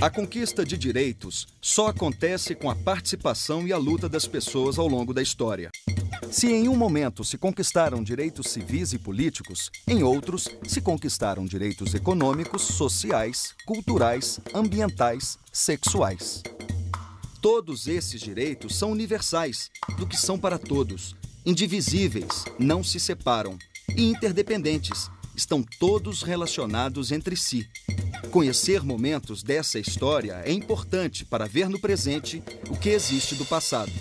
A conquista de direitos só acontece com a participação e a luta das pessoas ao longo da história. Se em um momento se conquistaram direitos civis e políticos, em outros se conquistaram direitos econômicos, sociais, culturais, ambientais, sexuais. Todos esses direitos são universais, do que são para todos, indivisíveis, não se separam e interdependentes, estão todos relacionados entre si. Conhecer momentos dessa história é importante para ver no presente o que existe do passado.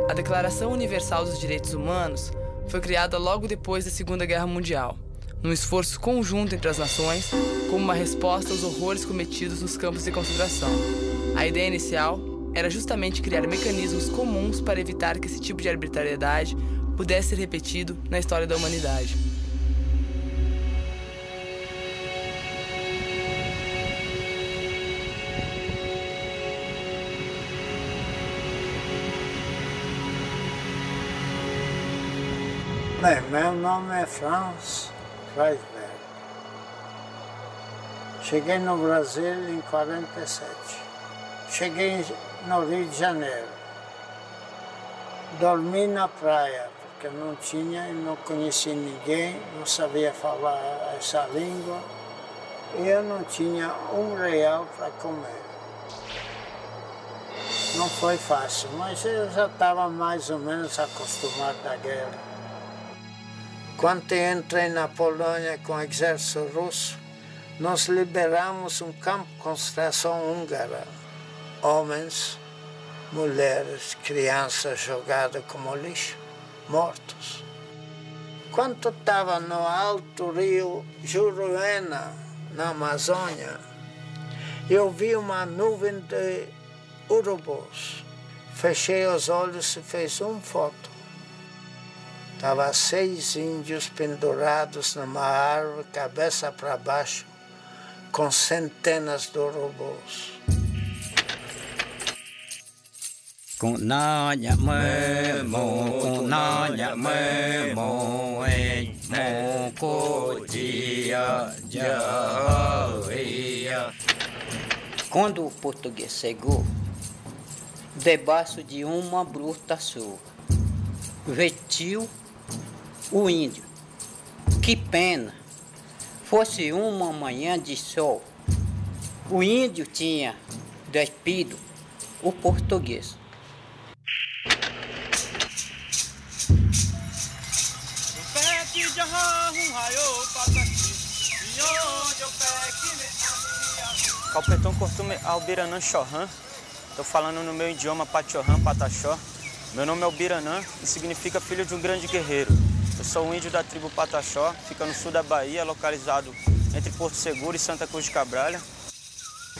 A Declaração Universal dos Direitos Humanos foi criada logo depois da Segunda Guerra Mundial, num esforço conjunto entre as nações, como uma resposta aos horrores cometidos nos campos de concentração. A ideia inicial era justamente criar mecanismos comuns para evitar que esse tipo de arbitrariedade pudesse ser repetido na história da humanidade. Bem, meu nome é Franz Kreisberg. Cheguei no Brasil em 47. Cheguei no Rio de Janeiro. Dormi na praia, porque não tinha e não conhecia ninguém, não sabia falar essa língua. E eu não tinha R$1 para comer. Não foi fácil, mas eu já estava mais ou menos acostumado à guerra. Quando eu entrei na Polônia com o exército russo, nós liberamos um campo de concentração húngara. Homens, mulheres, crianças jogadas como lixo, mortos. Quando estava no alto rio Juruena, na Amazônia, eu vi uma nuvem de urubus. Fechei os olhos e fiz uma foto. Estavam 6 índios pendurados numa árvore, cabeça para baixo, com centenas de urubus. Quando o português chegou, debaixo de uma gruta sua, vestiu o índio. Que pena! Fosse uma manhã de sol, o índio tinha despido o português. Calpetão Cortume Albiranã Chorran. Estou falando no meu idioma Pachorran, Pataxó. Meu nome é Albiranã e significa filho de um grande guerreiro. Eu sou um índio da tribo Pataxó, fica no sul da Bahia, localizado entre Porto Seguro e Santa Cruz de Cabralha.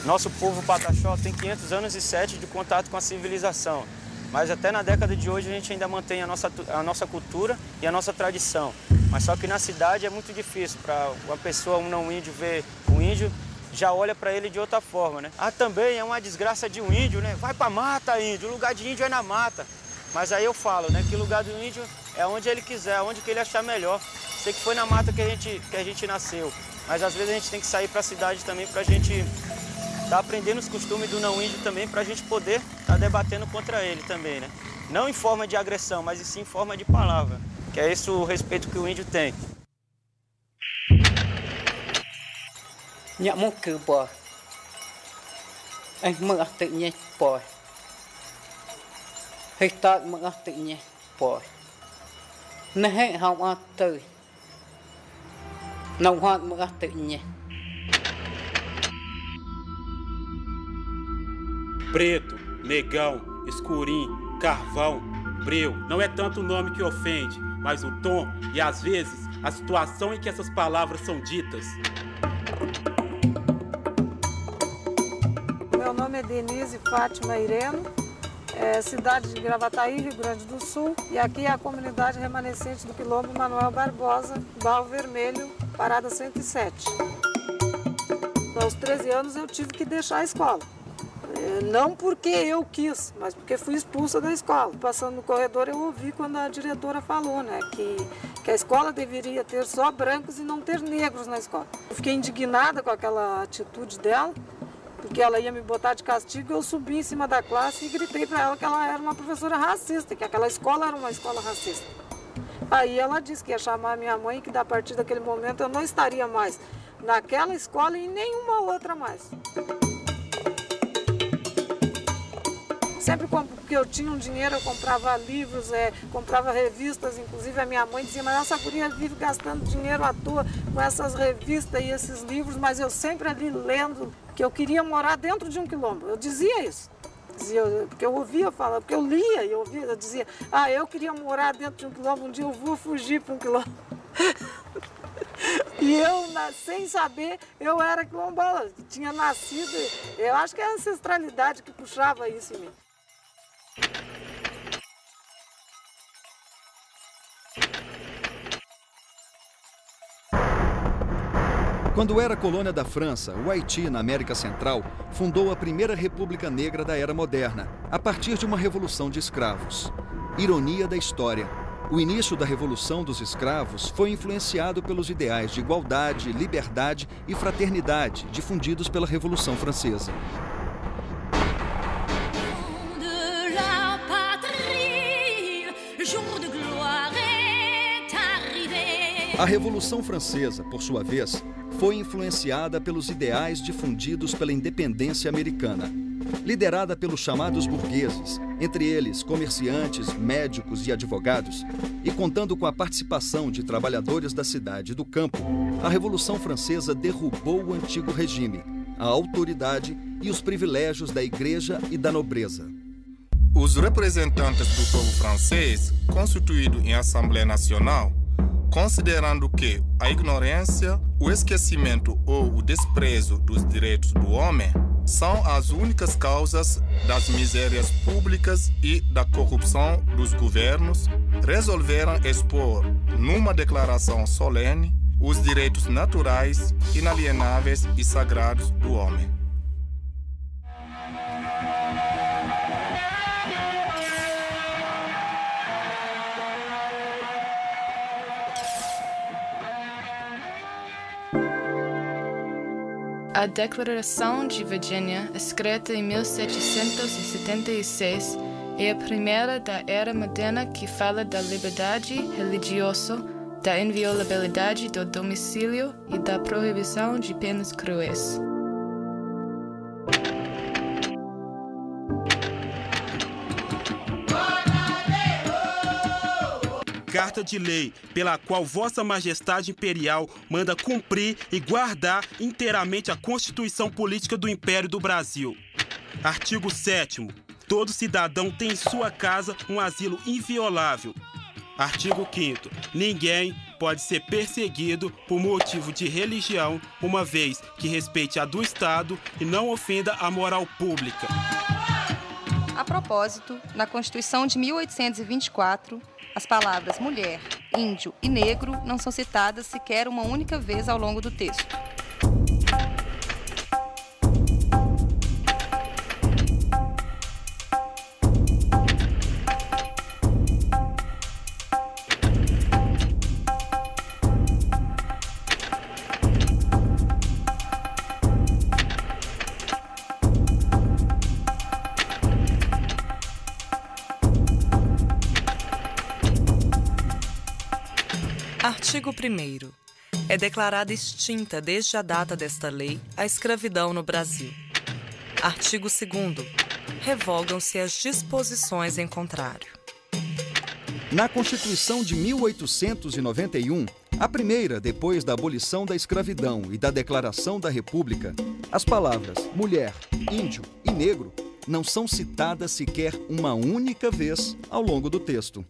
Nosso povo Pataxó tem 500 anos e 7 de contato com a civilização, mas até na década de hoje a gente ainda mantém a nossa cultura e a nossa tradição. Mas só que na cidade é muito difícil para uma pessoa, um não índio, ver um índio, já olha para ele de outra forma, né? Ah, também é uma desgraça de um índio, né? Vai pra mata, índio, o lugar de índio é na mata. Mas aí eu falo, né, que o lugar do índio é onde ele quiser, onde que ele achar melhor. Sei que foi na mata que a gente nasceu, mas às vezes a gente tem que sair para a cidade também para a gente tá aprendendo os costumes do não índio também, para a gente poder estar debatendo contra ele também, né? Não em forma de agressão, mas sim em forma de palavra, que é esse o respeito que o índio tem. Preto, negão, escurinho, carvão, breu. Não é tanto o nome que ofende, mas o tom e às vezes a situação em que essas palavras são ditas. Meu nome é Denise Fátima Ireno, cidade de Gravataí, Rio Grande do Sul. E aqui é a comunidade remanescente do Quilombo Manuel Barbosa, Barro Vermelho, Parada 107. Aos 13 anos eu tive que deixar a escola. Não porque eu quis, mas porque fui expulsa da escola. Passando no corredor eu ouvi quando a diretora falou, né, que a escola deveria ter só brancos e não ter negros na escola. Eu fiquei indignada com aquela atitude dela, porque ela ia me botar de castigo. Eu subi em cima da classe e gritei para ela que ela era uma professora racista, que aquela escola era uma escola racista. Aí ela disse que ia chamar a minha mãe e que a partir daquele momento eu não estaria mais naquela escola e em nenhuma outra mais. Sempre que eu tinha um dinheiro, eu comprava livros, comprava revistas. Inclusive a minha mãe dizia, mas essa guria vive gastando dinheiro à toa com essas revistas e esses livros, mas eu sempre ali lendo, que eu queria morar dentro de um quilombo. Eu dizia isso. Porque eu ouvia falar, porque eu lia e eu dizia, eu queria morar dentro de um quilombo, um dia eu vou fugir para um quilombo. E eu, sem saber, eu era quilombola, tinha nascido. Eu acho que é a ancestralidade que puxava isso em mim. Quando era colônia da França, o Haiti, na América Central, fundou a primeira república negra da era moderna, a partir de uma revolução de escravos. Ironia da história. O início da Revolução dos Escravos foi influenciado pelos ideais de igualdade, liberdade e fraternidade difundidos pela Revolução Francesa. A Revolução Francesa, por sua vez, foi influenciada pelos ideais difundidos pela independência americana. Liderada pelos chamados burgueses, entre eles comerciantes, médicos e advogados, e contando com a participação de trabalhadores da cidade e do campo, a Revolução Francesa derrubou o antigo regime, a autoridade e os privilégios da igreja e da nobreza. Os representantes do povo francês, constituído em Assembleia Nacional, considerando que a ignorância, o esquecimento ou o desprezo dos direitos do homem são as únicas causas das misérias públicas e da corrupção dos governos, resolveram expor, numa declaração solene, os direitos naturais, inalienáveis e sagrados do homem. A Declaração de Virgínia, escrita em 1776, é a primeira da era moderna que fala da liberdade religiosa, da inviolabilidade do domicílio e da proibição de penas cruéis. Carta de lei pela qual Vossa Majestade Imperial manda cumprir e guardar inteiramente a Constituição Política do Império do Brasil. Artigo 7º. Todo cidadão tem em sua casa um asilo inviolável. Artigo 5º. Ninguém pode ser perseguido por motivo de religião, uma vez que respeite a do Estado e não ofenda a moral pública. A propósito, na Constituição de 1824, as palavras mulher, índio e negro não são citadas sequer uma única vez ao longo do texto. Artigo 1º. É declarada extinta desde a data desta lei a escravidão no Brasil. Artigo 2º. Revogam-se as disposições em contrário. Na Constituição de 1891, a primeira depois da abolição da escravidão e da declaração da República, as palavras mulher, índio e negro não são citadas sequer uma única vez ao longo do texto.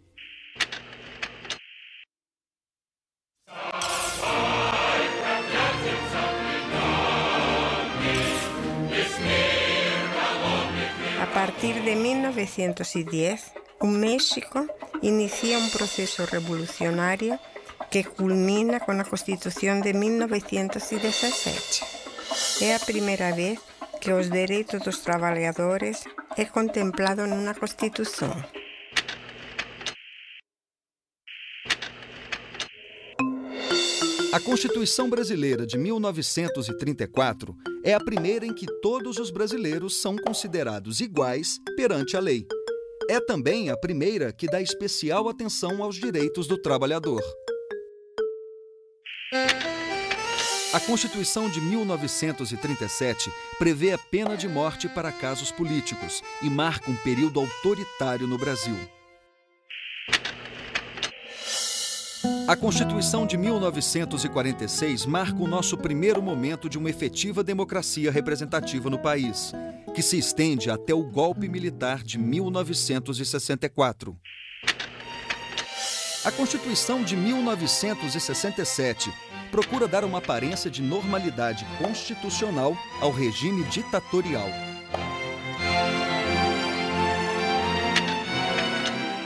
A partir de 1910, o México inicia um processo revolucionário que culmina com a Constituição de 1917. É a primeira vez que os direitos dos trabalhadores é contemplado numa Constituição. A Constituição Brasileira de 1934 é a primeira em que todos os brasileiros são considerados iguais perante a lei. É também a primeira que dá especial atenção aos direitos do trabalhador. A Constituição de 1937 prevê a pena de morte para casos políticos e marca um período autoritário no Brasil. A Constituição de 1946 marca o nosso primeiro momento de uma efetiva democracia representativa no país, que se estende até o golpe militar de 1964. A Constituição de 1967 procura dar uma aparência de normalidade constitucional ao regime ditatorial.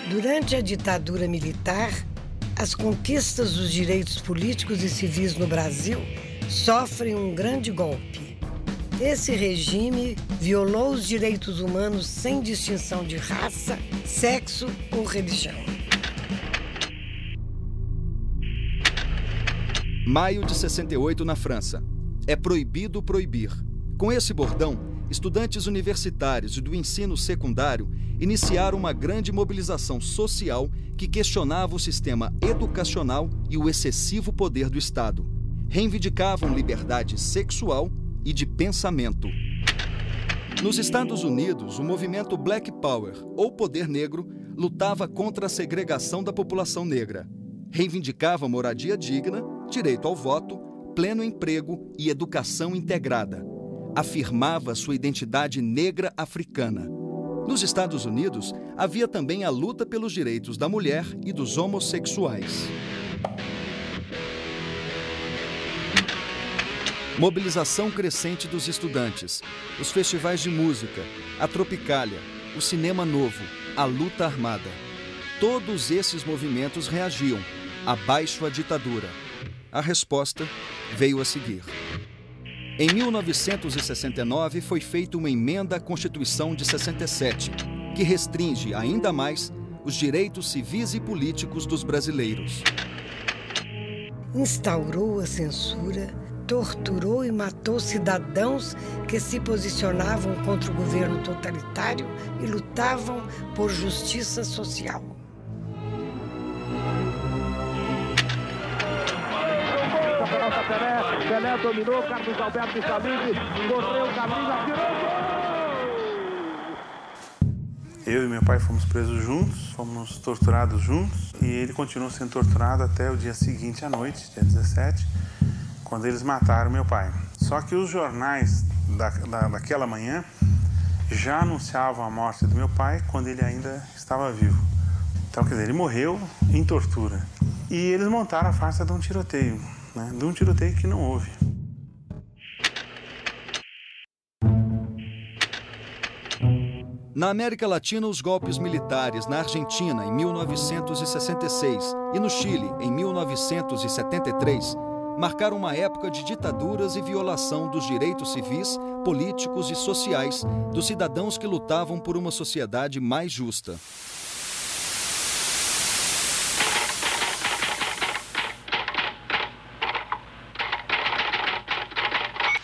Durante a ditadura militar, as conquistas dos direitos políticos e civis no Brasil sofrem um grande golpe. Esse regime violou os direitos humanos sem distinção de raça, sexo ou religião. Maio de 68 na França. É proibido proibir. Com esse bordão, estudantes universitários e do ensino secundário iniciaram uma grande mobilização social que questionava o sistema educacional e o excessivo poder do Estado. Reivindicavam liberdade sexual e de pensamento. Nos Estados Unidos, o movimento Black Power, ou Poder Negro, lutava contra a segregação da população negra. Reivindicava moradia digna, direito ao voto, pleno emprego e educação integrada. Afirmava sua identidade negra africana. Nos Estados Unidos, havia também a luta pelos direitos da mulher e dos homossexuais. Mobilização crescente dos estudantes, os festivais de música, a Tropicália, o cinema novo, a luta armada. Todos esses movimentos reagiam. Abaixo a ditadura. A resposta veio a seguir. Em 1969 foi feita uma emenda à Constituição de 67, que restringe ainda mais os direitos civis e políticos dos brasileiros. Instaurou a censura, torturou e matou cidadãos que se posicionavam contra o governo totalitário e lutavam por justiça social. Pelé dominou, Carlos Alberto Salini, correu o caminho, atirou. Eu e meu pai fomos presos juntos, fomos torturados juntos e ele continuou sendo torturado até o dia seguinte à noite, dia 17, quando eles mataram meu pai. Só que os jornais daquela manhã já anunciavam a morte do meu pai quando ele ainda estava vivo. Então, quer dizer, ele morreu em tortura. E eles montaram a farsa de um tiroteio. De um tiroteio que não houve. Na América Latina, os golpes militares na Argentina, em 1966, e no Chile, em 1973, marcaram uma época de ditaduras e violação dos direitos civis, políticos e sociais dos cidadãos que lutavam por uma sociedade mais justa.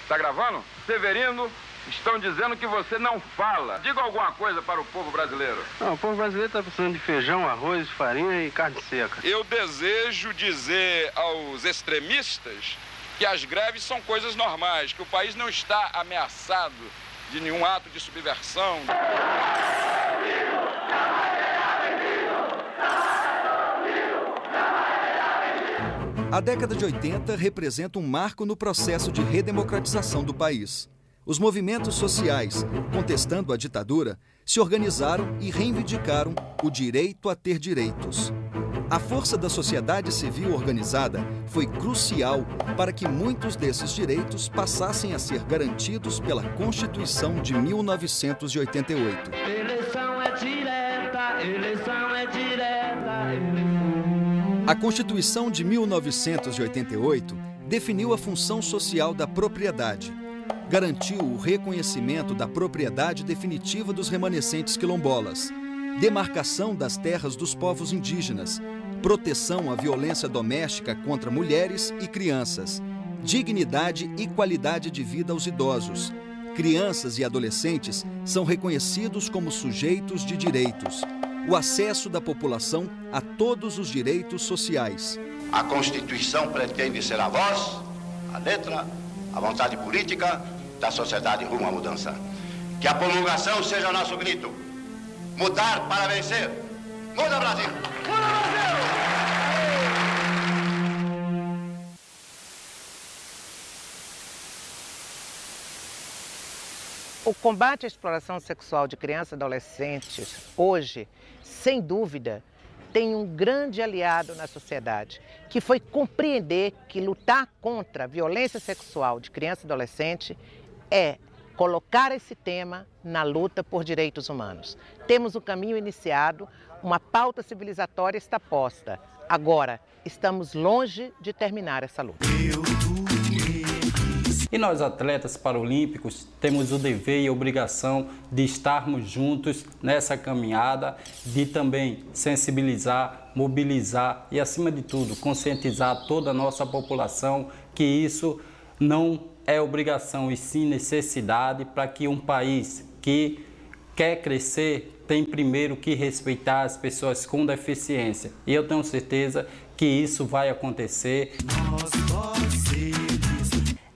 Tá gravando? Severino, estão dizendo que você não fala. Diga alguma coisa para o povo brasileiro. Não, o povo brasileiro está precisando de feijão, arroz, farinha e carne seca. Eu desejo dizer aos extremistas que as greves são coisas normais, que o país não está ameaçado de nenhum ato de subversão. A década de 80 representa um marco no processo de redemocratização do país. Os movimentos sociais, contestando a ditadura, se organizaram e reivindicaram o direito a ter direitos. A força da sociedade civil organizada foi crucial para que muitos desses direitos passassem a ser garantidos pela Constituição de 1988. Eleição é direta, eleição é direta. A Constituição de 1988 definiu a função social da propriedade, garantiu o reconhecimento da propriedade definitiva dos remanescentes quilombolas, demarcação das terras dos povos indígenas, proteção à violência doméstica contra mulheres e crianças, dignidade e qualidade de vida aos idosos. Crianças e adolescentes são reconhecidos como sujeitos de direitos. O acesso da população a todos os direitos sociais. A Constituição pretende ser a voz, a letra, a vontade política da sociedade rumo à mudança. Que a promulgação seja nosso grito. Mudar para vencer. Muda, Brasil! Muda, Brasil! O combate à exploração sexual de crianças e adolescentes, hoje, sem dúvida, tem um grande aliado na sociedade, que foi compreender que lutar contra a violência sexual de criança e adolescente é colocar esse tema na luta por direitos humanos. Temos o caminho iniciado, uma pauta civilizatória está posta. Agora, estamos longe de terminar essa luta. E nós, atletas paralímpicos, temos o dever e a obrigação de estarmos juntos nessa caminhada, de também sensibilizar, mobilizar e, acima de tudo, conscientizar toda a nossa população que isso não é obrigação e sim necessidade para que um país que quer crescer tem primeiro que respeitar as pessoas com deficiência. E eu tenho certeza que isso vai acontecer.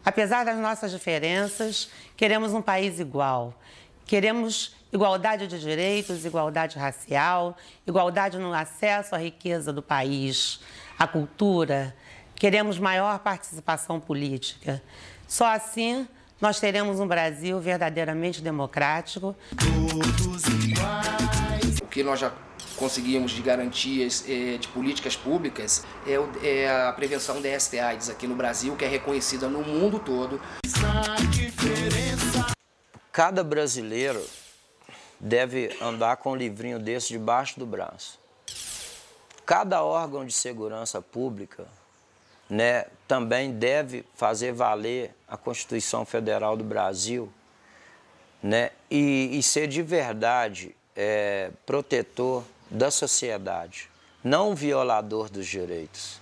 Apesar das nossas diferenças, queremos um país igual. Queremos igualdade de direitos, igualdade racial, igualdade no acesso à riqueza do país, à cultura. Queremos maior participação política. Só assim nós teremos um Brasil verdadeiramente democrático. Todos iguais. O que nós já conseguimos de garantias de políticas públicas é a prevenção da ST/AIDS aqui no Brasil, que é reconhecida no mundo todo. Cada brasileiro deve andar com um livrinho desse debaixo do braço. Cada órgão de segurança pública, né, também deve fazer valer a Constituição Federal do Brasil, né, e ser de verdade protetor da sociedade, não violador dos direitos.